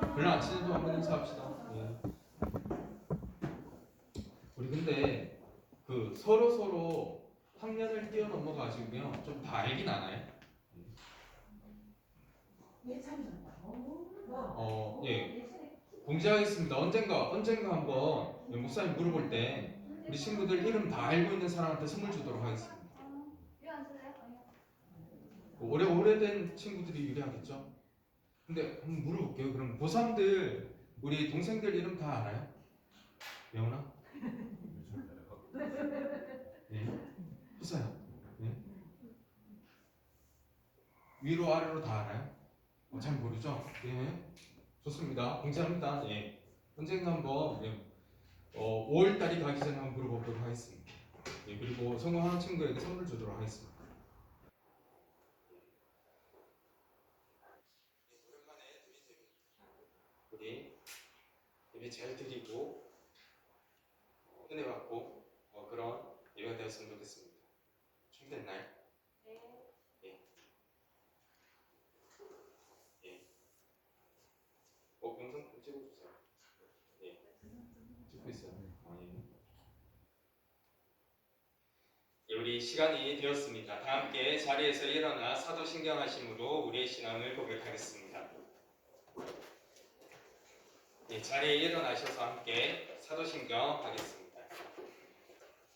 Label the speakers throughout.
Speaker 1: 별로 안 친해도 한번 인사합시다. 예. 우리 근데 그 서로 학년을 뛰어넘어 가지고요 좀 다 알긴 아나요? 예. 공지하겠습니다. 언젠가 한번 목사님 물어볼 때 우리 친구들 이름 다 알고 있는 사람한테 선물 주도록 하겠습니다. 오래된 친구들이 유리하겠죠? 근데 한번 물어볼게요. 그럼 고3들 우리 동생들 이름 다 알아요? 영훈아? 예. 희서야? 예. 위로 아래로 다 알아요? 잘 모르죠? 예. 좋습니다. 공지합니다. 예. 언젠가 한번 5월달이 가기 전에 한번 물어보도록 하겠습니다. 예. 그리고 성공하는 친구에게 선물 주도록 하겠습니다. 오랜만에 드리셈 우리 예배 잘 드리고 은혜 받고 그런 예배가 되었으면 좋겠습니다. 준비됐나요? 네. 예. 예. 영상 좀 찍어주세요. 예. 찍고 있어요. 예. 우리 시간이 되었습니다. 다 함께 자리에서 일어나 사도신경하심으로 우리의 신앙을 고백하겠습니다. 예, 자리에 일어나셔서 함께 사도신경 하겠습니다.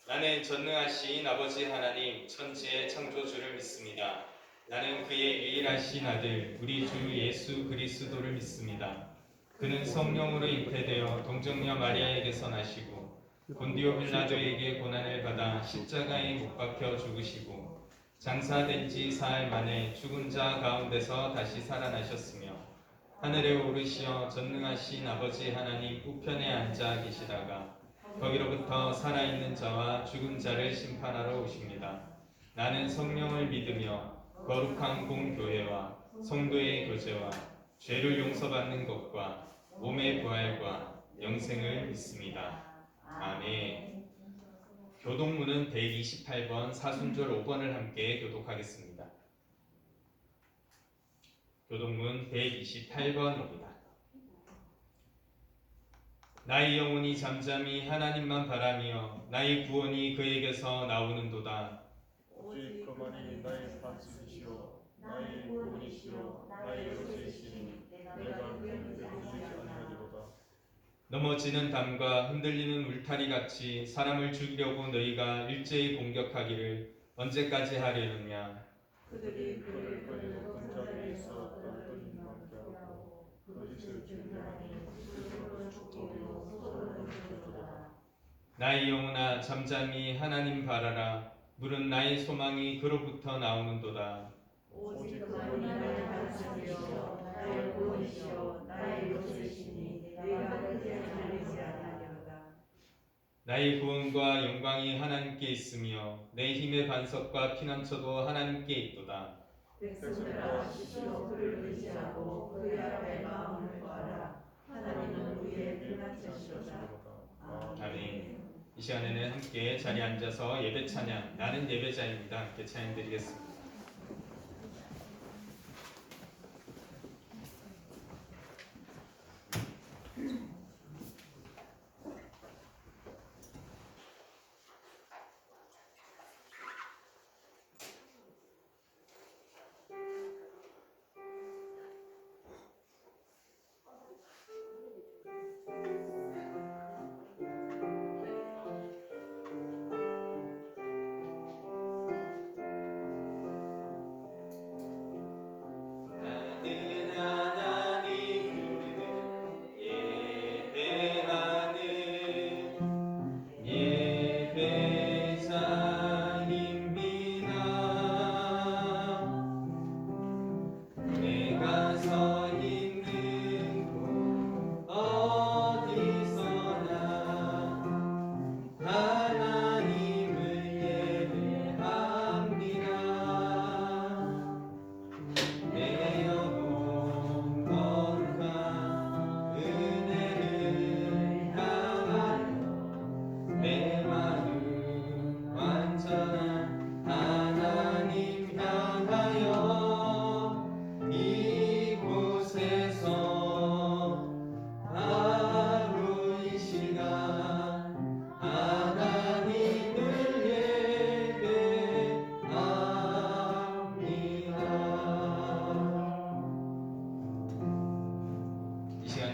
Speaker 1: 나는 전능하신 아버지 하나님 천지의 창조주를 믿습니다. 나는 그의 유일하신 아들 우리 주 예수 그리스도를 믿습니다. 그는 성령으로 잉태되어 동정녀 마리아에게서 나시고 본디오 빌라도에게 고난을 받아 십자가에 못 박혀 죽으시고 장사된 지 사흘 만에 죽은 자 가운데서 다시 살아나셨으며 하늘에 오르시어 전능하신 아버지 하나님 우편에 앉아 계시다가 거기로부터 살아있는 자와 죽은 자를 심판하러 오십니다. 나는 성령을 믿으며 거룩한 공교회와 성도의 교제와 죄를 용서받는 것과 몸의 부활과 영생을 믿습니다. 아멘. 교독문은 128번 사순절 5번을 함께 교독하겠습니다. 교독문 128번입니다. 나의 영혼이 잠잠히 하나님만 바라며 나의 구원이 그에게서 나오는도다.
Speaker 2: 오직 그만이 나의 반석이시오 나의 구원이시오 나의 요새이시니 내가 그를 내두지 아니하리로다.
Speaker 1: 넘어지는 담과 흔들리는 울타리 같이 사람을 죽이려고 너희가 일제히 공격하기를 언제까지 하려느냐.
Speaker 2: 그들이 그를 높은 자리에서 떨어뜨리지 않게 하고 거짓을 준비하니 스스로는 축복이요 서로는 저주로다.
Speaker 1: 나의 영혼아 잠잠히 하나님 바라라. 물은 나의 소망이 그로부터 나오는도다.
Speaker 2: 오직 그만이 나의 반석이시오 나의 구원이시오 나의 요새이시니 내가 그를 내두지 아니하리로다.
Speaker 1: 나의 구원과 영광이 하나님께 있으며 내 힘의 반석과 피난처도 하나님께 있도다.
Speaker 2: 백성들아 스스로 그를 의지하고 그의 앞에 마음을 구하라. 하나님은 우리의 피난처시로다.
Speaker 1: 아멘. 이 시간에는 함께 자리에 앉아서 예배 찬양 나는 예배자입니다. 함께 찬양 드리겠습니다.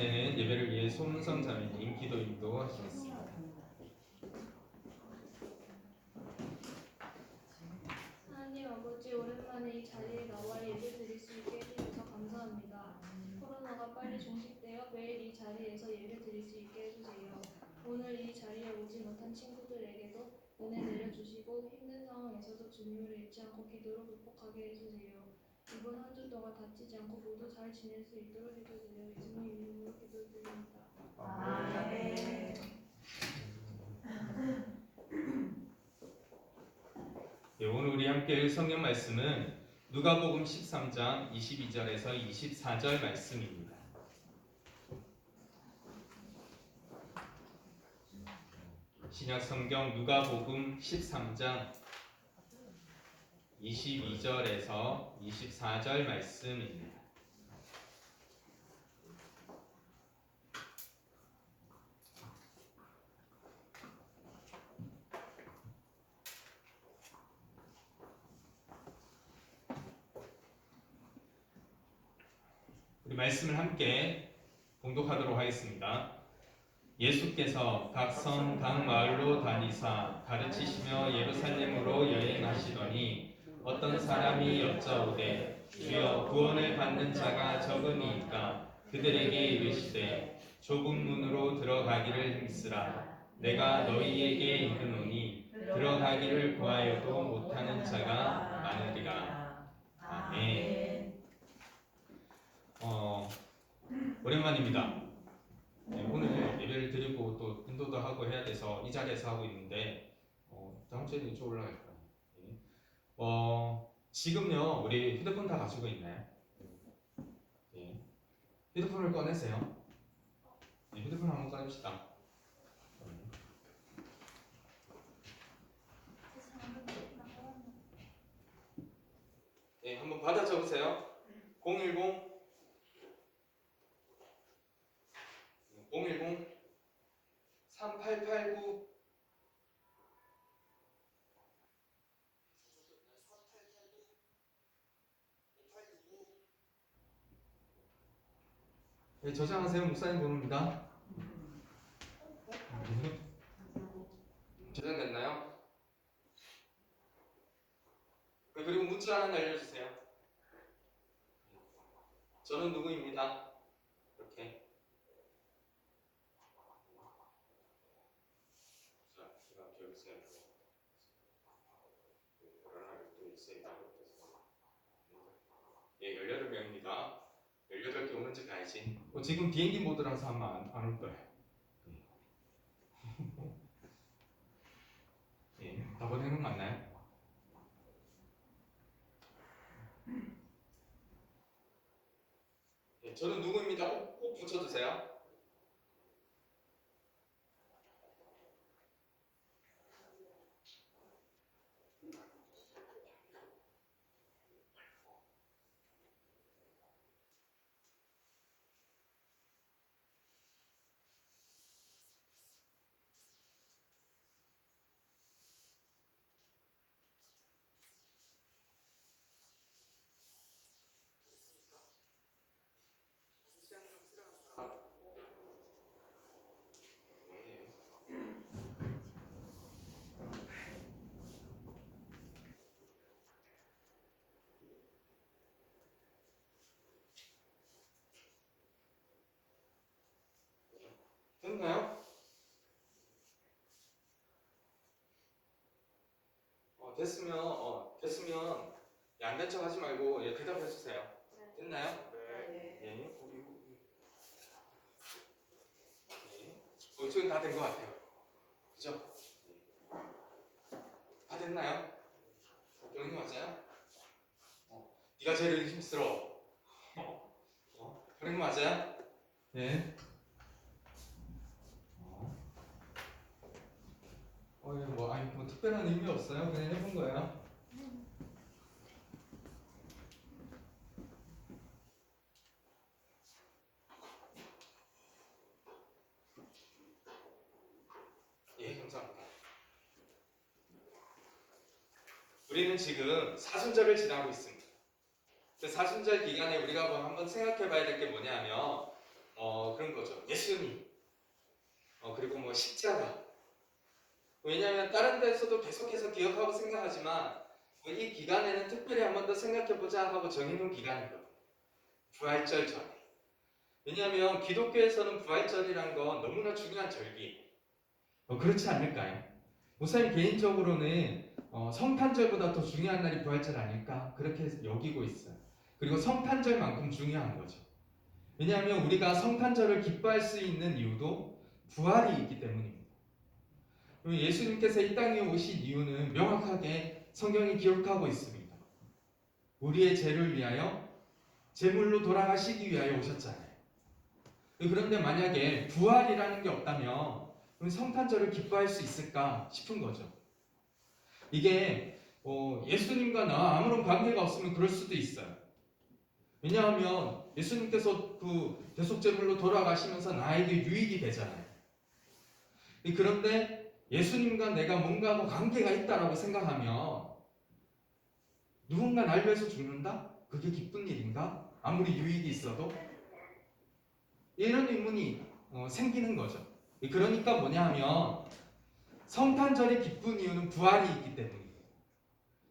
Speaker 1: 시간에는 예배를 위해 손은성 자매님 기도 인도하시겠습니다.
Speaker 3: 하나님 아버지, 오랜만에 이 자리에 나와 예배 드릴 수 있게 해주셔서 감사합니다. 코로나가 빨리 종식되어 매일 이 자리에서 예배 드릴 수 있게 해주세요. 오늘 이 자리에 오지 못한 친구들에게도 은혜 내려주시고 힘든 상황에서도 주님을 잊지 않고 기도로 극복하게 해주세요. 이번 한 주 동안 다치지 않고 모두 잘 지낼 수 있도록 해주세요. 예수님 이름으로 기도드립니다.
Speaker 2: 아멘.
Speaker 1: 네, 오늘 우리 함께 읽을 성경 말씀은 누가복음 13장 22절에서 24절 말씀입니다. 신약 성경 누가복음 13장 22절에서 24절 말씀입니다. 우리 말씀을 함께 봉독하도록 하겠습니다. 예수께서 각 성 각 마을로 다니사 가르치시며 예루살렘으로 여행하시더니 어떤 사람이 여짜오되 주여 구원을 받는 자가 적으니이까 그들에게 이르시되 좁은 문으로 들어가기를 힘쓰라. 내가 너희에게 이르노니 들어가기를 구하여도 못하는 자가 많으리라. 아멘. 오랜만입니다. 네, 오늘 예배를 드리고 또 인도도 하고 해야 돼서 이 자리에서 하고 있는데 다음 주에는 좀 올라갈까요? 네. 지금요 우리 휴대폰 다 가지고 있나요? 네. 휴대폰을 꺼내세요. 네, 휴대폰 한번 꺼냅시다. 네, 한번 받아 적으세요. 010 3889 네, 저장하세요. 목사님 번호입니다. 저장됐나요? 네, 그리고 문자 하나 알려주세요. 저는 누구입니다. 이렇게. 자, 제가 교육생 예, 18명입니다. 18개 오는지 가야지. 지금 비행기 모드라서 아마 안 올 거예요. 예, 다 보내는 거 맞나요? 예, 저는 누구입니다. 꼭 붙여주세요. 됐나요? 됐으면 안 된 척 하지 말고 대답해 주세요. 됐나요? 예. 이쪽은 다 된 것 같아요. 그죠? 다 됐나요? 병이 맞아요? 네가 제일 힘스러워. 그런 거 맞아요? 예. 뭐 특별한 의미 없어요. 그냥 해본 거예요. 예, 감사합니다. 우리는 지금 사순절을 지나고 있습니다. 그 사순절 기간에 우리가 한번 생각해 봐야 될 게 뭐냐면 그런 십자가. 왜냐하면 다른 데서도 계속해서 기억하고 생각하지만 이 기간에는 특별히 한 번 더 생각해보자 하고 정해놓은 기간이거든요. 부활절 전에. 왜냐하면 기독교에서는 부활절이란 건 너무나 중요한 절기예요. 그렇지 않을까요? 목사님 개인적으로는 성탄절보다 더 중요한 날이 부활절 아닐까 그렇게 여기고 있어요. 그리고 성탄절만큼 중요한 거죠. 왜냐하면 우리가 성탄절을 기뻐할 수 있는 이유도 부활이 있기 때문입니다. 예수님께서 이 땅에 오신 이유는 명확하게 성경이 기록하고 있습니다. 우리의 죄를 위하여 제물로 돌아가시기 위하여 오셨잖아요. 그런데 만약에 부활이라는 게 없다면 성탄절을 기뻐할 수 있을까 싶은 거죠. 이게 예수님과 나 아무런 관계가 없으면 그럴 수도 있어요. 왜냐하면 예수님께서 그 대속제물로 돌아가시면서 나에게 유익이 되잖아요. 그런데 예수님과 내가 뭔가 관계가 있다라고 생각하면 누군가 날 위해서 죽는다? 그게 기쁜 일인가? 아무리 유익이 있어도? 이런 의문이 생기는 거죠. 그러니까 뭐냐 하면 성탄절이 기쁜 이유는 부활이 있기 때문이에요.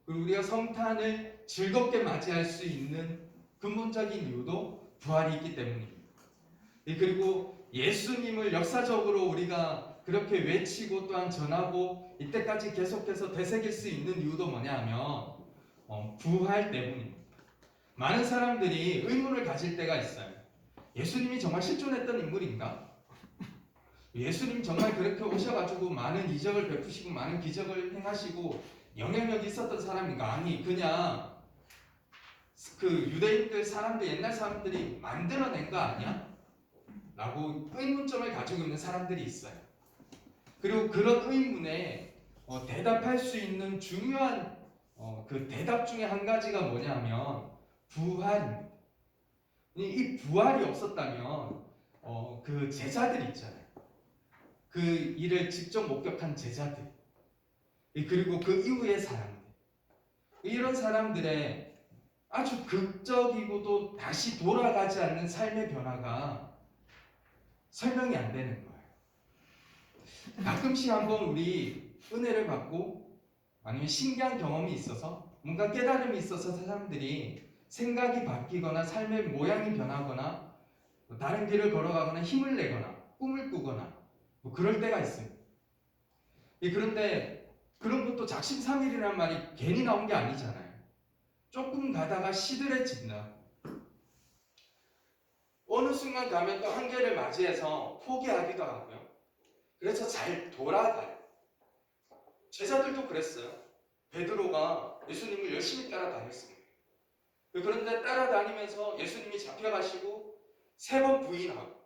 Speaker 1: 그리고 우리가 성탄을 즐겁게 맞이할 수 있는 근본적인 이유도 부활이 있기 때문입니다. 그리고 예수님을 역사적으로 우리가 그렇게 외치고 또한 전하고 이때까지 계속해서 되새길 수 있는 이유도 뭐냐 하면 부활 때문입니다. 많은 사람들이 의문을 가질 때가 있어요. 예수님이 정말 실존했던 인물인가? 예수님 정말 그렇게 오셔가지고 많은 이적을 베푸시고 많은 기적을 행하시고 영향력이 있었던 사람인가? 아니 그냥 그 유대인들 사람들 옛날 사람들이 만들어낸 거 아니야? 라고 의문점을 가지고 있는 사람들이 있어요. 그리고 그런 의문에 대답할 수 있는 중요한 그 대답 중에 한 가지가 뭐냐면 부활입니다. 이 부활이 없었다면 그 제자들 있잖아요. 그 일을 직접 목격한 제자들 그리고 그 이후의 사람들 이런 사람들의 아주 극적이고도 다시 돌아가지 않는 삶의 변화가 설명이 안 되는 거예요. 가끔씩 한번 우리 은혜를 받고 아니면 신기한 경험이 있어서 뭔가 깨달음이 있어서 사람들이 생각이 바뀌거나 삶의 모양이 변하거나 다른 길을 걸어가거나 힘을 내거나 꿈을 꾸거나 뭐 그럴 때가 있습니다. 그런데 그런 것도 작심삼일이라는 말이 괜히 나온 게 아니잖아요. 조금 가다가 시들해진다. 어느 순간 가면 또 한계를 맞이해서 포기하기도 하고요. 그래서 잘 돌아가요. 제자들도 그랬어요. 베드로가 예수님을 열심히 따라다녔습니다. 그런데 따라다니면서 예수님이 잡혀가시고 3번 부인하고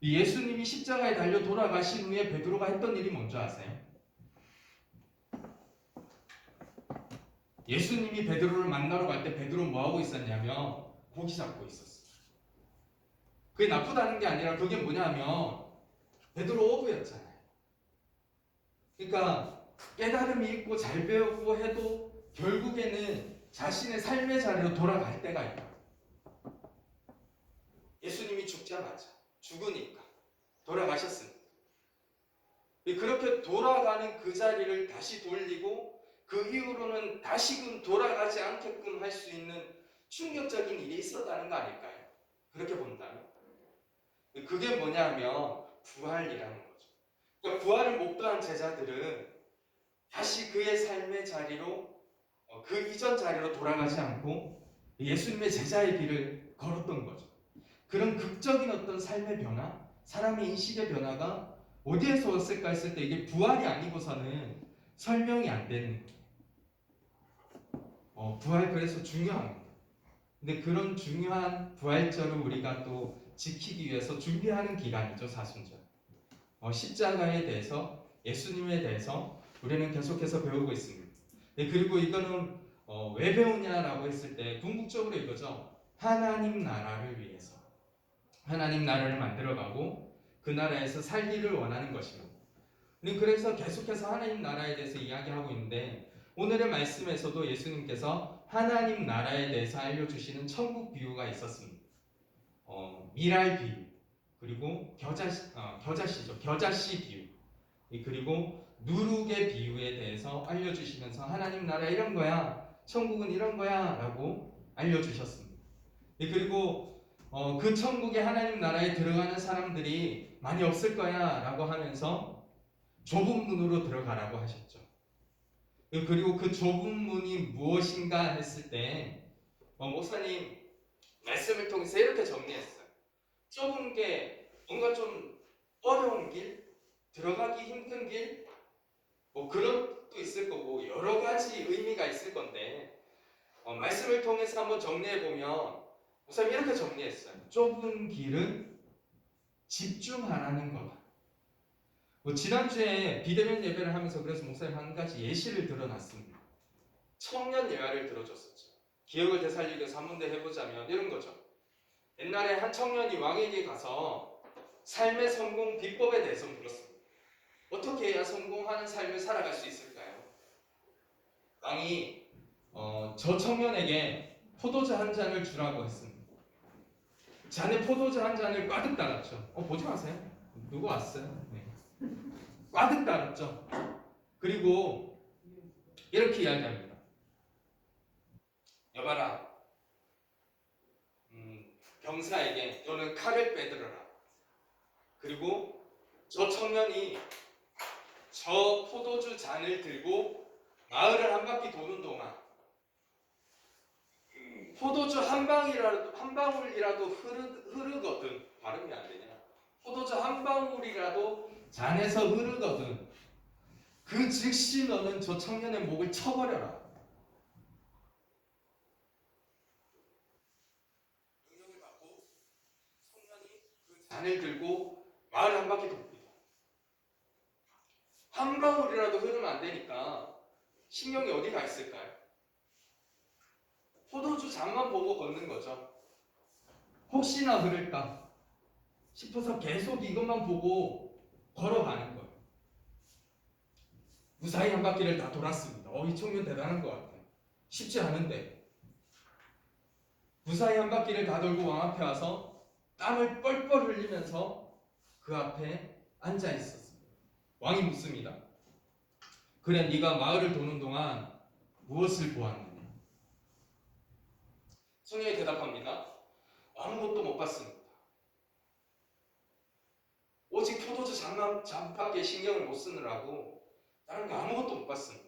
Speaker 1: 예수님이 십자가에 달려 돌아가신 후에 베드로가 했던 일이 뭔지 아세요? 예수님이 베드로를 만나러 갈 때 베드로 뭐하고 있었냐면 고기 잡고 있었어요. 그게 나쁘다는 게 아니라 그게 뭐냐면 베드로 어부였잖아요. 그러니까 깨달음이 있고 잘 배우고 해도 결국에는 자신의 삶의 자리로 돌아갈 때가 있다. 예수님이 죽자마자 죽으니까 돌아가셨습니다. 그렇게 돌아가는 그 자리를 다시 돌리고 그 이후로는 다시금 돌아가지 않게끔 할 수 있는 충격적인 일이 있었다는 거 아닐까요? 그렇게 본다면 그게 뭐냐면 부활이라는 거죠. 그러니까 부활을 목도한 제자들은 다시 그의 삶의 자리로 그 이전 자리로 돌아가지 않고 예수님의 제자의 길을 걸었던 거죠. 그런 극적인 어떤 삶의 변화, 사람의 인식의 변화가 어디에서 왔을까 했을 때 이게 부활이 아니고서는 설명이 안 되는 거예요. 부활 그래서 중요합니다. 근데 그런 중요한 부활절을 우리가 또 지키기 위해서 준비하는 기간이죠, 사순절. 십자가에 대해서 예수님에 대해서 우리는 계속해서 배우고 있습니다. 그리고 이거는 왜 배우냐라고 했을 때 궁극적으로 이거죠. 하나님 나라를 위해서 하나님 나라를 만들어가고 그 나라에서 살기를 원하는 것입니다. 그래서 계속해서 하나님 나라에 대해서 이야기하고 있는데 오늘의 말씀에서도 예수님께서 하나님 나라에 대해서 알려주시는 천국 비유가 있었습니다. 미랄 비유 그리고 겨자씨죠. 겨자씨 비유. 그리고 누룩의 비유에 대해서 알려주시면서 하나님 나라 이런 거야, 천국은 이런 거야 라고 알려주셨습니다. 그리고 그 천국의 하나님 나라에 들어가는 사람들이 많이 없을 거야 라고 하면서 좁은 문으로 들어가라고 하셨죠. 그리고 그 좁은 문이 무엇인가 했을 때 목사님 말씀을 통해서 이렇게 정리했어요. 좁은 게 뭔가 좀 어려운 길, 들어가기 힘든 길, 뭐 그런 것도 있을 거고 여러 가지 의미가 있을 건데 말씀을 통해서 한번 정리해 보면 목사님 이렇게 정리했어요. 좁은 길은 집중하라는 거다. 지난주에 비대면 예배를 하면서 그래서 목사님 한 가지 예시를 들어놨습니다. 청년 예화를 들어줬었죠. 기억을 되살리기 위해서 한 번 더 해보자면 이런 거죠. 옛날에 한 청년이 왕에게 가서 삶의 성공 비법에 대해서 물었습니다. 어떻게 해야 성공하는 삶을 살아갈 수 있을까요? 왕이 저 청년에게 포도주 한 잔을 주라고 했습니다. 잔에 포도주 한 잔을 꽈득 따랐죠. 보지 마세요. 누구 왔어요? 네. 꽈득 따랐죠. 그리고 이렇게 이야기합니다. 여봐라, 병사에게 너는 칼을 빼들어라. 그리고 저 청년이 저 포도주 잔을 들고 마을을 한 바퀴 도는 동안 포도주 한 방울이라도 흐르거든. 발음이 안 되냐? 포도주 한 방울이라도 잔에서 흐르거든. 그 즉시 너는 저 청년의 목을 쳐버려라. 능력을 받고 청년이 그 잔을 들고 마을 한 바퀴 돕니다. 한 방울이라도 흐르면 안 되니까 신경이 어디 가 있을까요? 포도주 잔만 보고 걷는 거죠. 혹시나 흐를까 싶어서 계속 이것만 보고 걸어가는 거예요. 무사히 한 바퀴를 다 돌았습니다. 이 청년 대단한 것 같아요. 쉽지 않은데 무사히 한 바퀴를 다 돌고 왕 앞에 와서 땀을 뻘뻘 흘리면서 그 앞에 앉아 있었습니다. 왕이 묻습니다. 그래, 네가 마을을 도는 동안 무엇을 보았느냐? 청년이 대답합니다. 아무것도 못 봤습니다. 오직 포도주 잔밖에 신경을 못 쓰느라고 다른 거 아무것도 못 봤습니다.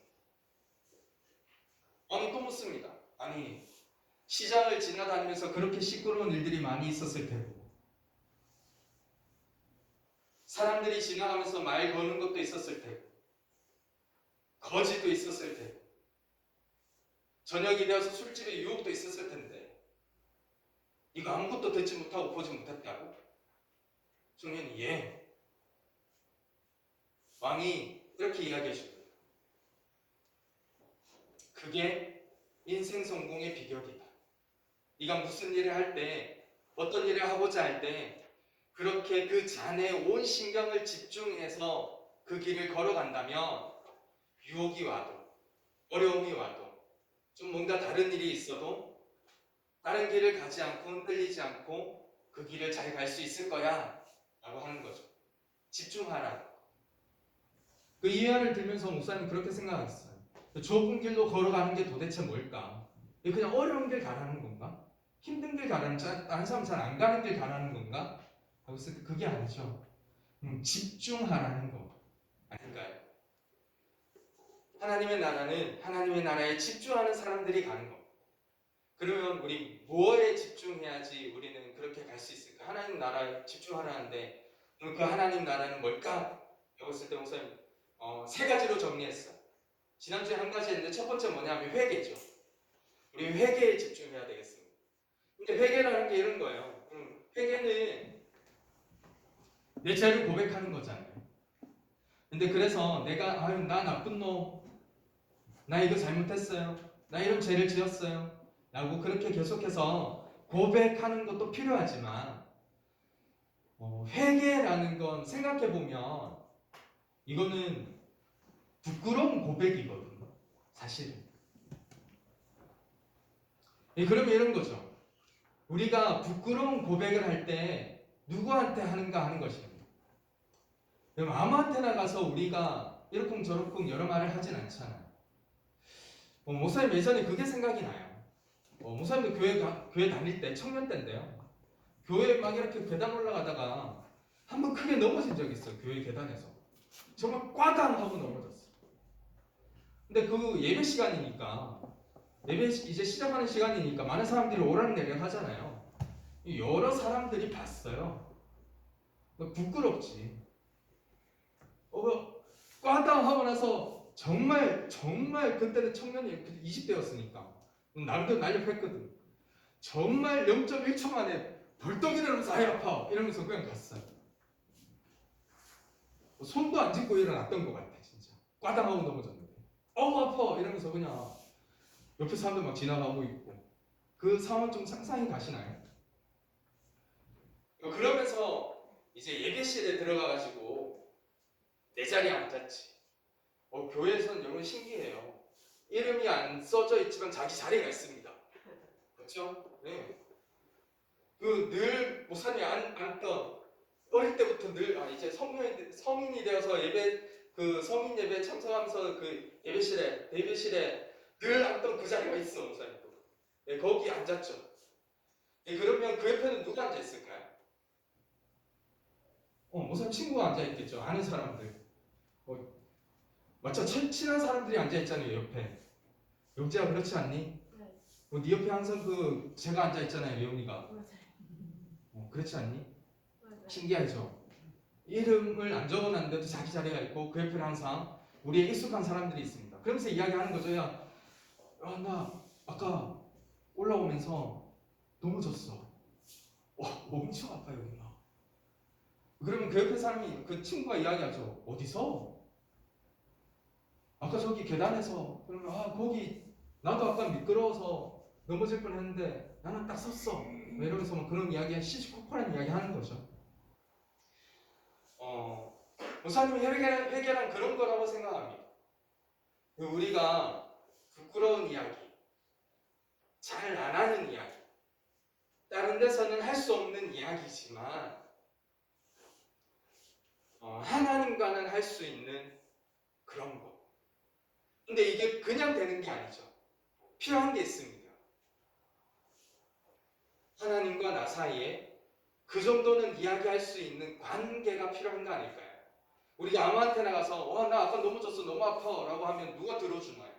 Speaker 1: 왕이 또 묻습니다. 아니, 시장을 지나다니면서 그렇게 시끄러운 일들이 많이 있었을 테고 사람들이 지나가면서 말 거는 것도 있었을 테고 거지도 있었을 테고 저녁이 되어서 술집에 유혹도 있었을 텐데 이거 아무것도 듣지 못하고 보지 못했다고? 청년이 예. 왕이 이렇게 이야기해 줍니다. 그게 인생 성공의 비결이다. 네가 무슨 일을 할 때, 어떤 일을 하고자 할 때 그렇게 그 잔에 온 신경을 집중해서 그 길을 걸어간다면 유혹이 와도 어려움이 와도 좀 뭔가 다른 일이 있어도 다른 길을 가지 않고 흔들리지 않고 그 길을 잘 갈 수 있을 거야 라고 하는 거죠. 집중하라. 그 이해를 들면서 목사님 그렇게 생각했어요. 좁은 길로 걸어가는 게 도대체 뭘까? 그냥 어려운 길 가라는 건가? 힘든 길 가라는, 다른 사람 잘 안 가는 길 가라는 건가? 그래서 그게 아니죠. 집중하라는 거 아닐까요? 하나님의 나라는 하나님의 나라에 집중하는 사람들이 가는 거. 그러면 우리 뭐에 집중해야지 우리는 그렇게 갈 수 있을까? 하나님 나라에 집중하라는데 그 하나님 나라는 뭘까? 라고 했을 때 목사님 세 가지로 정리했어요. 지난주에 한 가지 했는데 첫 번째 뭐냐면 회개죠. 우리 회개에 집중해야 되겠습니다. 근데 회개라는 게 이런 거예요. 회개는 내 죄를 고백하는 거잖아요. 근데 그래서 내가 나 나쁜 놈, 나 이거 잘못했어요, 나 이런 죄를 지었어요 라고 그렇게 계속해서 고백하는 것도 필요하지만 회개라는 건 생각해보면 이거는 부끄러운 고백이거든요. 사실은. 그러면 이런 거죠. 우리가 부끄러운 고백을 할 때 누구한테 하는가 하는 것입니다. 그럼 아무한테나 가서 우리가 이러쿵저러쿵 여러 말을 하진 않잖아요. 목사님 예전에 그게 생각이 나요. 목사님도 교회 다닐 때 청년 때인데요. 교회 막 이렇게 계단 올라가다가 한번 크게 넘어진 적이 있어요. 교회 계단에서. 정말 꽈당 하고 넘어졌어요. 근데 그 예배 시간이니까 예배 이제 시작하는 시간이니까 많은 사람들이 오락내락 하잖아요. 여러 사람들이 봤어요. 부끄럽지. 꽈당 하고 나서 정말 그때는 청년이 20대였으니까 나름대로 날렵했거든. 정말 0.1초 만에 벌떡 일어나면서 아이 아파 이러면서 그냥 갔어요. 손도 안 짚고 일어났던 것 같아 진짜. 꽈당하고 넘어졌는데 아파 이러면서 그냥 옆에 사람들 막 지나가고 있고. 그 상황 좀 상상이 가시나요? 그러면서 이제 예배실에 들어가가지고 내 자리에 앉았지. 교회에서는 여러분 신기해요. 이름이 안 써져 있지만 자기 자리가 있습니다. 그렇죠? 네. 늘 목사님이 앉던 어릴 때부터 늘 이제 성인이 되어서 성인 예배 참석하면서 그 예배실에 늘 앉던 그 자리가 있어 목사님도. 네, 거기 앉았죠. 네, 그러면 그 옆에는 누가 앉아 있을까요? 목사님 친구가 앉아 있겠죠. 아는 사람들. 맞죠? 친한 사람들이 앉아 있잖아요 옆에. 영지야 그렇지 않니?
Speaker 2: 네.
Speaker 1: 네 옆에 항상 제가 앉아 있잖아요 예원이가. 그렇지 않니?
Speaker 2: 맞아요.
Speaker 1: 신기하죠? 이름을 안 적어놨는데도 자기 자리가 있고 그 옆에 항상 우리의 익숙한 사람들이 있습니다. 그러면서 이야기하는 거죠. 야, 나 아까 올라오면서 넘어졌어. 엄청 아파요, 누나. 그러면 그 옆에 사람이 그 친구가 이야기하죠. 어디서? 아까 저기 계단에서. 그러면 거기 나도 아까 미끄러워서 넘어질 뻔했는데 나는 딱 섰어. 이러면서 막 그런 이야기, 시시콜콜한 이야기 하는 거죠. 목사님이 회개란 그런 거라고 생각합니다. 우리가 부끄러운 이야기, 잘 안 하는 이야기, 다른 데서는 할 수 없는 이야기지만 하나님과는 할 수 있는 그런 거. 근데 이게 그냥 되는 게 아니죠. 필요한 게 있습니다. 하나님과 나 사이에 그 정도는 이야기할 수 있는 관계가 필요한 거 아닐까요? 우리가 아무한테나 가서 나 아까 넘어졌어 너무 아파 라고 하면 누가 들어주나요?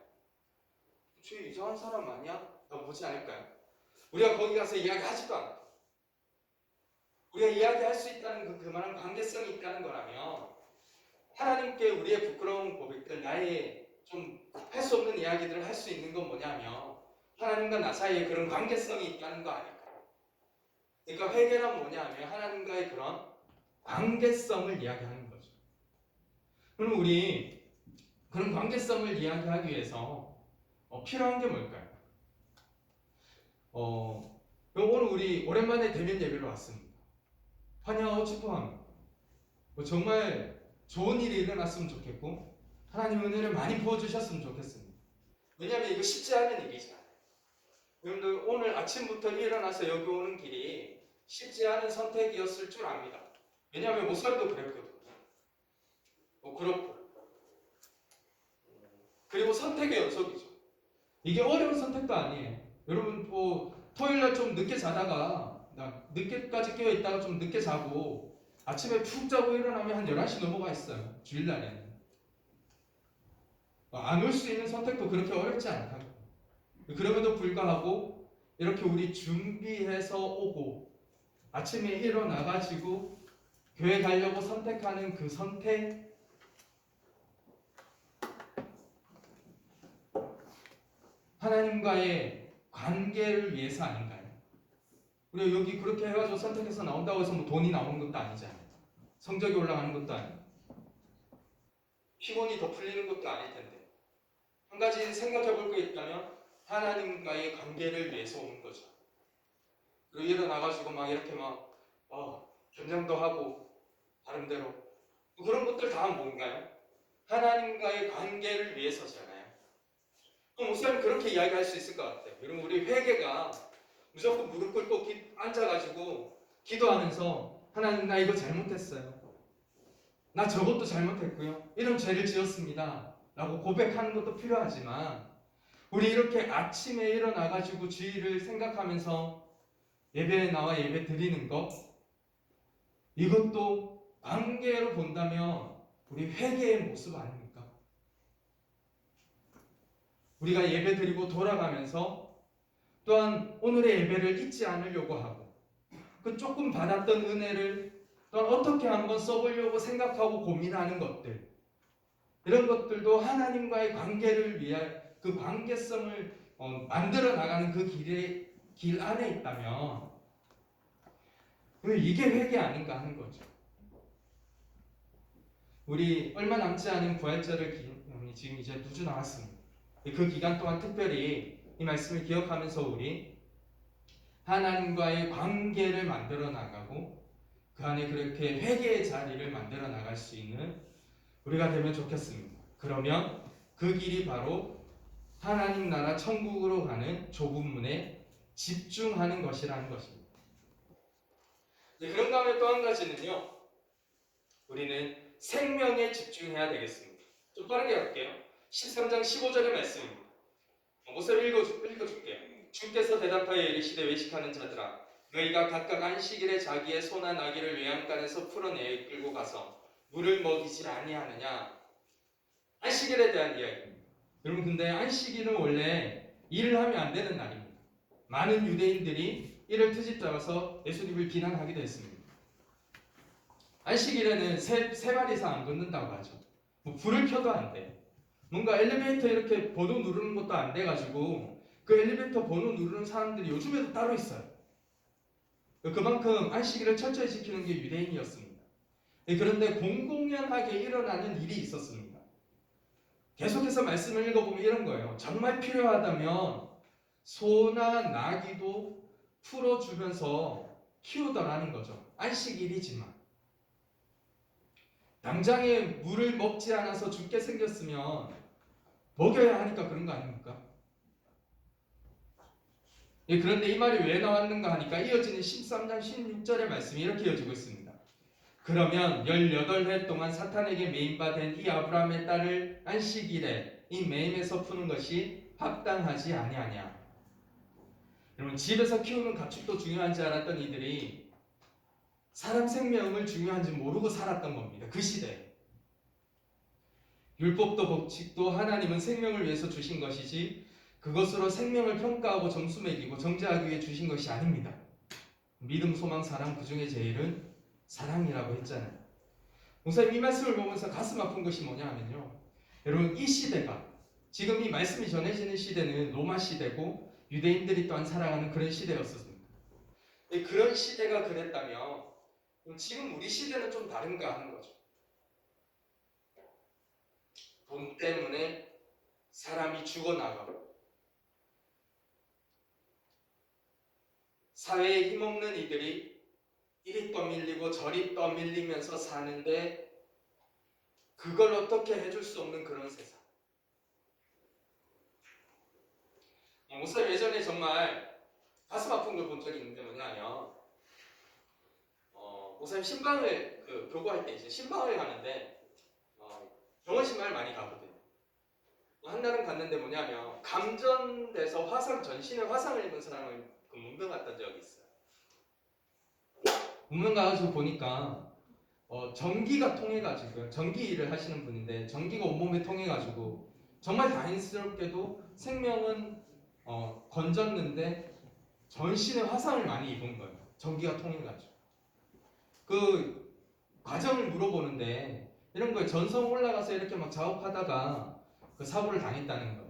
Speaker 1: 쟤 이상한 사람 아니야? 라고 보지 않을까요? 우리가 거기 가서 이야기하지도 않고 우리가 이야기할 수 있다는 그만한 관계성이 있다는 거라면 하나님께 우리의 부끄러운 고백들, 나의 좀 할 수 없는 이야기들을 할 수 있는 건 뭐냐면 하나님과 나 사이에 그런 관계성이 있다는 거 아닐까요? 그러니까 회개란 뭐냐면 하나님과의 그런 관계성을 이야기하는 거죠. 그럼 우리 그런 관계성을 이야기하기 위해서 필요한 게 뭘까요? 오늘 우리 오랜만에 대면 예배로 왔습니다. 환영하고 축복합니다. 정말 좋은 일이 일어났으면 좋겠고 하나님 은혜를 많이 부어주셨으면 좋겠습니다. 왜냐하면 이거 쉽지 않은 일이잖아요. 여러분들 오늘 아침부터 일어나서 여기 오는 길이 쉽지 않은 선택이었을 줄 압니다. 왜냐하면 목사님도 그랬거든요. 그렇고 그리고 선택의 연속이죠. 이게 어려운 선택도 아니에요. 여러분 토요일날 좀 늦게 자다가 늦게까지 깨어있다가 좀 늦게 자고 아침에 푹 자고 일어나면 한 11시 넘어가 있어요. 주일날에는. 안 올 수 있는 선택도 그렇게 어렵지 않다고. 그럼에도 불구하고 이렇게 우리 준비해서 오고 아침에 일어나가지고 교회 가려고 선택하는 그 선택, 하나님과의 관계를 위해서 아닌가요? 우리가 여기 그렇게 해가지고 선택해서 나온다고 해서 돈이 나오는 것도 아니잖아요. 성적이 올라가는 것도 아니고 피곤이 더 풀리는 것도 아닐 텐데 한 가지 생각해 볼 게 있다면 하나님과의 관계를 위해서 오는 거죠. 그리고 일어나가지고 막 이렇게 겸상도 하고 다른대로 그런 것들 다 뭔가요? 하나님과의 관계를 위해서잖아요. 그럼 목사님 그렇게 이야기할 수 있을 것 같아요. 여러분 우리 회개가 무조건 무릎 꿇고 앉아가지고 기도하면서 하나님 나 이거 잘못했어요. 나 저것도 잘못했고요. 이런 죄를 지었습니다. 라고 고백하는 것도 필요하지만 우리 이렇게 아침에 일어나가지고 주일을 생각하면서 예배에 나와 예배 드리는 것 이것도 관계로 본다면 우리 회개의 모습 아닙니까? 우리가 예배 드리고 돌아가면서 또한 오늘의 예배를 잊지 않으려고 하고 그 조금 받았던 은혜를 또한 어떻게 한번 써보려고 생각하고 고민하는 것들 이런 것들도 하나님과의 관계를 위한 그 관계성을 만들어 나가는 그 길 안에 있다면 이게 회개 아닌가 하는 거죠. 우리 얼마 남지 않은 부활절을 지금 이제 2주 남았습니다. 그 기간 동안 특별히 이 말씀을 기억하면서 우리 하나님과의 관계를 만들어 나가고 그 안에 그렇게 회개의 자리를 만들어 나갈 수 있는 우리가 되면 좋겠습니다. 그러면 그 길이 바로 하나님 나라 천국으로 가는 좁은 문에 집중하는 것이라는 것입니다. 그런 다음에 또 한 가지는요. 우리는 생명에 집중해야 되겠습니다. 좀 빠르게 갈게요. 13장 15절의 말씀입니다. 모세를 읽어줄게요. 주께서 대답하여 이르시되 외식하는 자들아 너희가 각각 안식일에 자기의 소나 나귀를 외양간에서 풀어내 끌고 가서 물을 먹이지 아니하느냐. 안식일에 대한 이야기입니다. 여러분 근데 안식일은 원래 일을 하면 안 되는 날입니다. 많은 유대인들이 이를 트집 잡아서 예수님을 비난하기도 했습니다. 안식일에는 세 발 이상 안 걷는다고 하죠. 불을 켜도 안 돼. 뭔가 엘리베이터 이렇게 번호 누르는 것도 안 돼가지고 그 엘리베이터 번호 누르는 사람들이 요즘에도 따로 있어요. 그만큼 안식일을 철저히 지키는 게 유대인이었습니다. 그런데 공공연하게 일어나는 일이 있었습니다. 계속해서 말씀을 읽어보면 이런 거예요. 정말 필요하다면 소나 나귀도 풀어주면서 키우더라는 거죠. 안식일이지만 당장에 물을 먹지 않아서 죽게 생겼으면 먹여야 하니까 그런 거 아닙니까? 그런데 이 말이 왜 나왔는가 하니까 이어지는 13장 16절의 말씀이 이렇게 이어지고 있습니다. 그러면 18해 동안 사탄에게 매임받은 이 아브라함의 딸을 안식일에 이 매임에서 푸는 것이 합당하지 아니하냐. 여러분 집에서 키우는 가축도 중요한지 알았던 이들이 사람 생명을 중요한지 모르고 살았던 겁니다. 그 시대에. 율법도 법칙도 하나님은 생명을 위해서 주신 것이지 그것으로 생명을 평가하고 점수 매기고 정죄하기 위해 주신 것이 아닙니다. 믿음, 소망, 사랑 그 중에 제일은 사랑이라고 했잖아요. 목사님 이 말씀을 보면서 가슴 아픈 것이 뭐냐 하면요. 여러분 이 시대가 지금 이 말씀이 전해지는 시대는 로마 시대고 유대인들이 또한 살아가는 그런 시대였습니다. 그런 시대가 그랬다면 지금 우리 시대는 좀 다른가 하는 거죠. 돈 때문에 사람이 죽어나가고 사회에 힘없는 이들이 이리 떠밀리고 저리 떠밀리면서 사는데 그걸 어떻게 해줄 수 없는 그런 세상. 목사님 예전에 정말 가슴 아픈 걸 본 적이 있는데 뭐냐면 목사님 신방을 교구할 때 이제 신방을 가는데 병원 신방을 많이 가거든요. 한 날은 갔는데 뭐냐면 감전돼서 전신에 화상을 입은 사람을 문병 갔던 적이 있어요. 문병 가가지고 보니까 전기가 통해가지고 전기 일을 하시는 분인데 전기가 온몸에 통해가지고 정말 다행스럽게도 생명은 건졌는데 전신에 화상을 많이 입은 거예요. 전기가 통해가지고 그 과정을 물어보는데 이런 거에 전선 올라가서 이렇게 막 작업하다가 그 사고를 당했다는 거예요.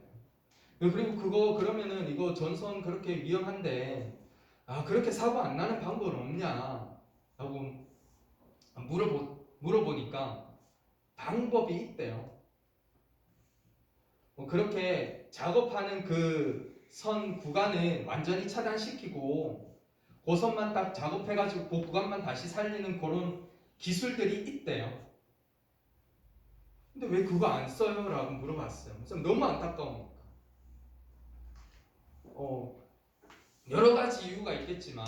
Speaker 1: 그리고 그러면은 이거 전선 그렇게 위험한데 그렇게 사고 안 나는 방법은 없냐 라고 물어보니까 방법이 있대요. 그렇게 작업하는 그 선 구간은 완전히 차단시키고 그 선만 딱 작업해가지고 그 구간만 다시 살리는 그런 기술들이 있대요. 근데 왜 그거 안 써요? 라고 물어봤어요. 너무 안타까우니까. 여러 가지 이유가 있겠지만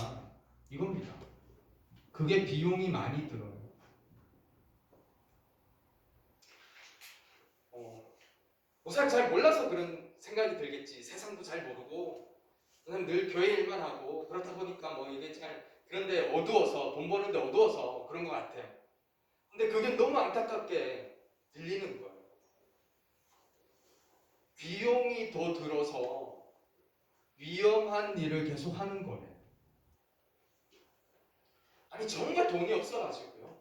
Speaker 1: 이겁니다. 그게 비용이 많이 들어요. 우선 잘 몰라서 그런 생각이 들겠지. 세상도 잘 모르고 그냥 늘 교회 일만 하고 그렇다 보니까 뭐 이게 잘 그런데 어두워서 돈 버는데 어두워서 그런 것 같아요. 근데 그게 너무 안타깝게 들리는 거예요. 비용이 더 들어서 위험한 일을 계속 하는 거예요. 아니 정말 돈이 없어가지고요.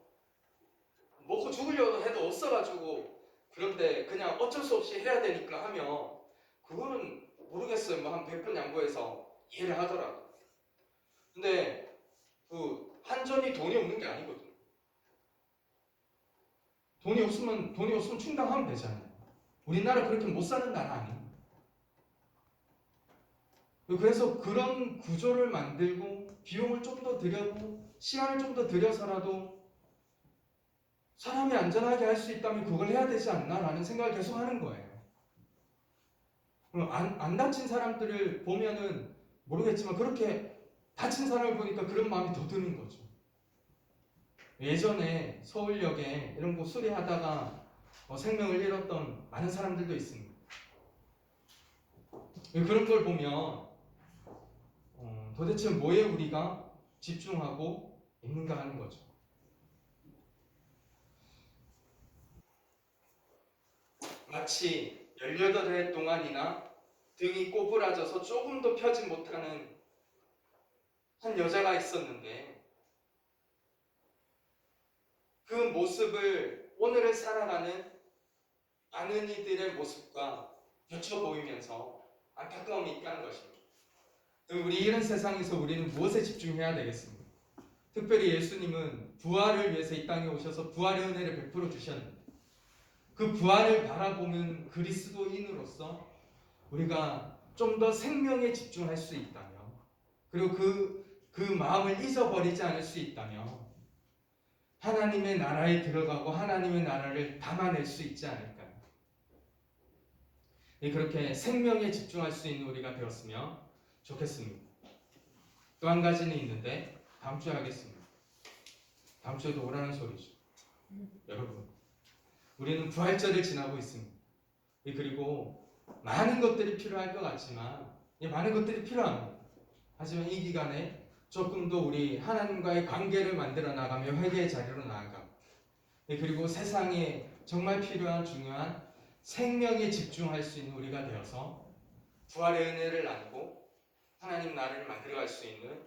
Speaker 1: 먹고 죽으려고 해도 없어가지고 그런데 그냥 어쩔 수 없이 해야 되니까 하면 그거는 모르겠어요. 뭐 한 100번 양보해서 이해를 하더라고요. 근데 그 한전이 돈이 없는 게 아니거든요. 돈이 없으면 충당하면 되잖아요. 우리나라 그렇게 못 사는 나라 아니에요. 그래서 그런 구조를 만들고 비용을 좀 더 들여고 시간을 좀 더 들여서라도 사람이 안전하게 할 수 있다면 그걸 해야 되지 않나라는 생각을 계속 하는 거예요. 안 다친 사람들을 보면은 모르겠지만 그렇게 다친 사람을 보니까 그런 마음이 더 드는 거죠. 예전에 서울역에 이런 거 수리하다가 생명을 잃었던 많은 사람들도 있습니다. 그런 걸 보면 도대체 뭐에 우리가 집중하고 있는가 하는 거죠. 마치 18해 동안이나 등이 꼬부라져서 조금도 펴지 못하는 한 여자가 있었는데 그 모습을 오늘을 살아가는 많은 이들의 모습과 겹쳐 보이면서 안타까움이 있다는 것입니다. 우리 이런 세상에서 우리는 무엇에 집중해야 되겠습니까? 특별히 예수님은 부활을 위해서 이 땅에 오셔서 부활의 은혜를 베풀어 주셨는데 그 부활을 바라보는 그리스도인으로서 우리가 좀 더 생명에 집중할 수 있다면 그리고 그 마음을 잊어버리지 않을 수 있다면 하나님의 나라에 들어가고 하나님의 나라를 담아낼 수 있지 않을까요? 그렇게 생명에 집중할 수 있는 우리가 되었으면 좋겠습니다. 또 한 가지는 있는데 다음 주에 하겠습니다. 다음 주에도 오라는 소리죠. 여러분, 우리는 부활절을 지나고 있습니다. 그리고 많은 것들이 필요할 것 같지만 많은 것들이 필요합니다. 하지만 이 기간에 조금 더 우리 하나님과의 관계를 만들어 나가며 회개의 자리로 나아가고 그리고 세상에 정말 필요한 중요한 생명에 집중할 수 있는 우리가 되어서 부활의 은혜를 나누고 하나님 나라를 만들어갈 수 있는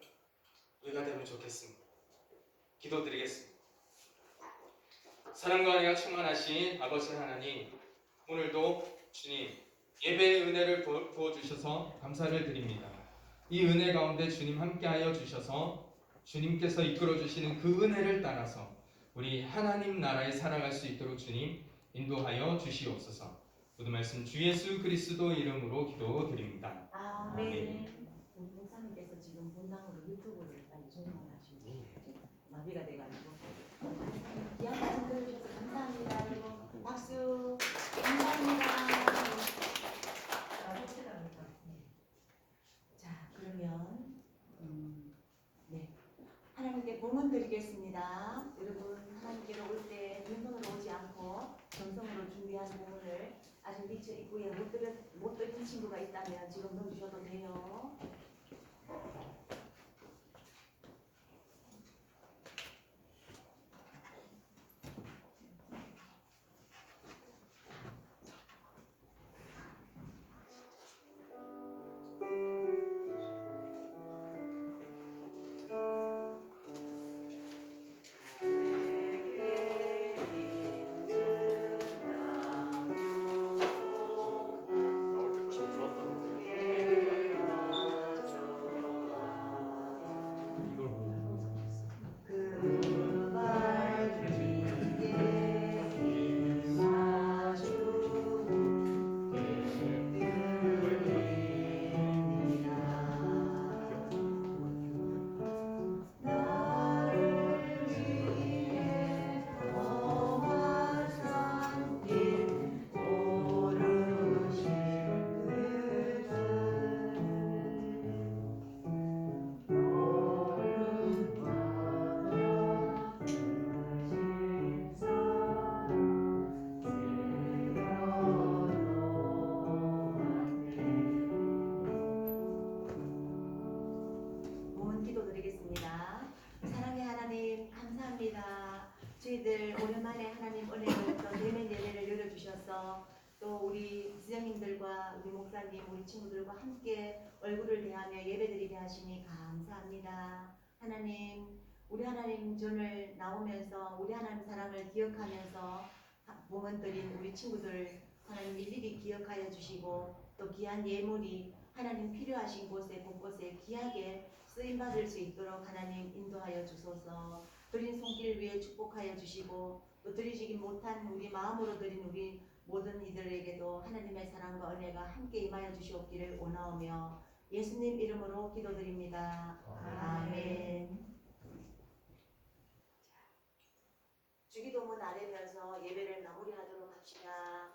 Speaker 1: 우리가 되면 좋겠습니다. 기도드리겠습니다. 사랑과 은혜가 충만하신 아버지 하나님, 오늘도 주님 예배의 은혜를 부어주셔서 감사를 드립니다. 이 은혜 가운데 주님 함께하여 주셔서 주님께서 이끌어 주시는 그 은혜를 따라서 우리 하나님 나라에 살아갈 수 있도록 주님 인도하여 주시옵소서. 모든 말씀 주 예수 그리스도 이름으로 기도드립니다.
Speaker 2: 아멘. 우리 목사님께서 지금 본당으로 유튜브를 빨리 조정하시고 마비가 돼가지고 귀한 말씀 들어주셔서 감사합니다. 그리고 박수. 감사합니다. 자, 그러면 네, 하나님께 봉헌 드리겠습니다. 여러분 하나님께로 올 때 빈손으로 오지 않고 정성으로 준비한 봉헌을 아직 미처 입구에 못 드린 친구가 있다면 지금 넣어주셔도 돼요. 선생님들과 우리 목사님, 우리 친구들과 함께 얼굴을 대하며 예배드리게 하시니 감사합니다. 하나님, 우리 하나님 전을 나오면서 우리 하나님 사랑을 기억하면서 몸은 들인 우리 친구들 하나님 일일이 기억하여 주시고 또 귀한 예물이 하나님 필요하신 곳에 곳곳에 귀하게 쓰임받을 수 있도록 하나님 인도하여 주소서. 드린 손길 위에 축복하여 주시고 또 드리지 못한 우리 마음으로 드린 우리 모든 이들에게도 하나님의 사랑과 은혜가 함께 임하여 주시옵기를 원하오며 예수님 이름으로 기도드립니다. 아멘. 주기도문 아뢰면서 예배를 마무리하도록 합시다.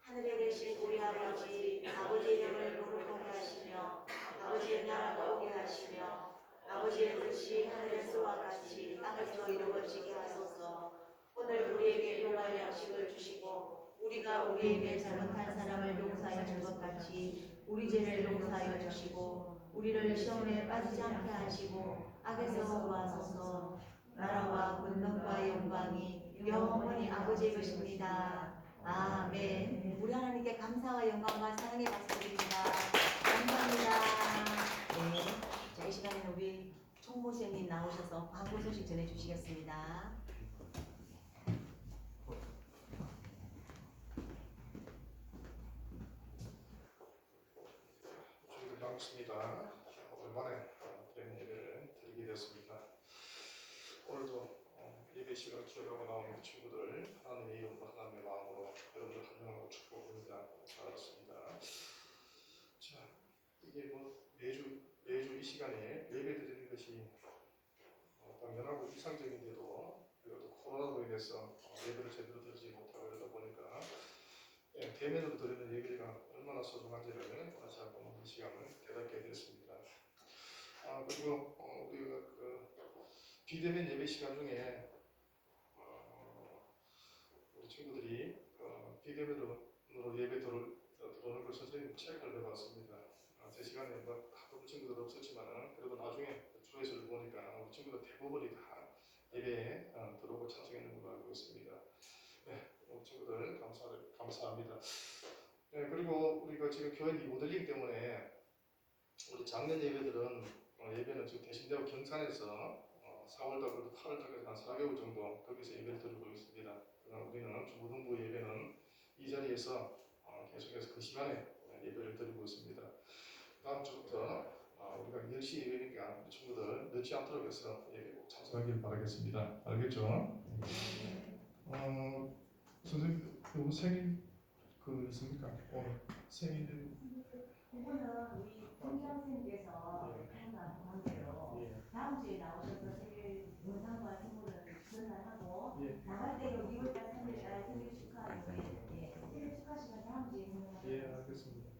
Speaker 2: 하늘에 계신 우리 아버지, 아버지의 이름을 거룩하게 하시며 아버지의 나라가 오게 하시며 아버지의 뜻이 하늘에서와 같이 땅에서 이루어지게 하소서. 오늘 우리에게 일용할 양식을 주시고 우리가 우리에게 잘못한 사람을 용서하여 준 것 같이 우리 죄를 용서하여 주시고 우리를 시험에 빠지지 않게 하시고 악에서 구하소서. 나라와 권능과 영광이 영원히 아버지의 것입니다. 아멘. 우리 하나님께 감사와 영광과 사랑의 말씀드립니다. 감사합니다. 네. 자, 이 시간에는 우리 총무생님 나오셔서 광고 소식 전해주시겠습니다.
Speaker 4: 반갑습니다. 오랜만에 드리는 예배를 드리게 되었습니다. 오늘도 예배 시간을 기억하고 나온 우리 친구들 하나님의 이름으로 하나님의 마음으로 여러분들 한 명하고 축복합니다. 잘하셨습니다. 자, 이게 뭐 매주 이 시간에 예배 드리는 것이 당연하고 이상적인데도 그래도 코로나로 인해서 예배를 제대로 드리지 못하고 이러다 보니까 대면으로 드리는 예배가 얼마나 소중한지를 다시 한번 이 시간을 깨닫게 되었습니다. 그리고 우리가 비대면 예배 시간 중에 우리 친구들이 비대면으로 예배 들어오는 걸 선생님 체크를 해봤습니다. 제 시간에 뭐 다른 친구들 없었지만 그래도 나중에 조회수를 보니까 우리 친구들 대부분이 다 예배에 들어오고 참석했는 걸로 알고 있습니다. 네, 우리 친구들 감사합니다. 네, 그리고 우리가 지금 교회 리모델링 때문에 우리 작년 예배들은 예배는 지금 대신대로 경산에서 4월달부터 8월달까지 한 4개월 정도 거기서 예배를 드리고 있습니다. 그러나 우리는 중고등부 예배는 이 자리에서 계속해서 그 시간에 예배를 드리고 있습니다. 다음 주부터 우리가 10시 예배니까 친구들 늦지 않도록 해서 예배 꼭 참석하길 바라겠습니다. 알겠죠? 선생님, 요 생일 있습니까? 생일
Speaker 2: 오늘은 우리 성경선생님께서 한가 관계로 다음 주에 나오셔서 생일 영상과 선물을 전달하고 나갈 때로 2월달 3일날 생일 축하하는 생일 축하 시간 다음 주에 진행하도록 하겠습니다.
Speaker 4: 알겠습니다.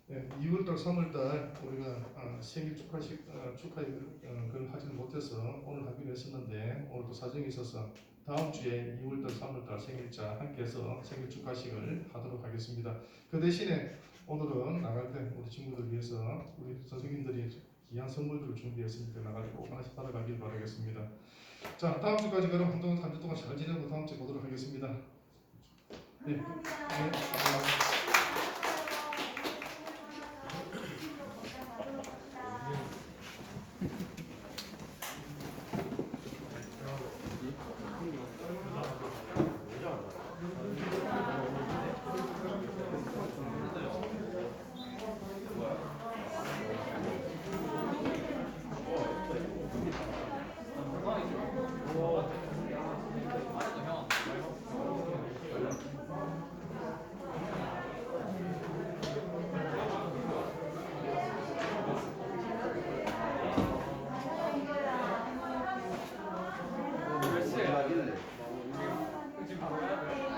Speaker 4: 네, 2월달, 3월달 우리가 생일 축하를 하지는 못해서 오늘 하기로 했었는데 오늘도 사정이 있어서 다음 주에 2월달, 3월달 생일자 함께해서 생일 축하식을 하도록 하겠습니다. 그 대신에 오늘은 나갈 때 우리 친구들 위해서 우리 선생님들이 귀한 선물들을 준비했으니까 나가지고 하나씩 받아가길 바라겠습니다. 자, 다음 주까지 그럼 한동안 3주 동안 잘 지내고 다음 주에 보도록 하겠습니다. 네.
Speaker 2: 감사합니다.
Speaker 5: 지금 바로 해야 돼.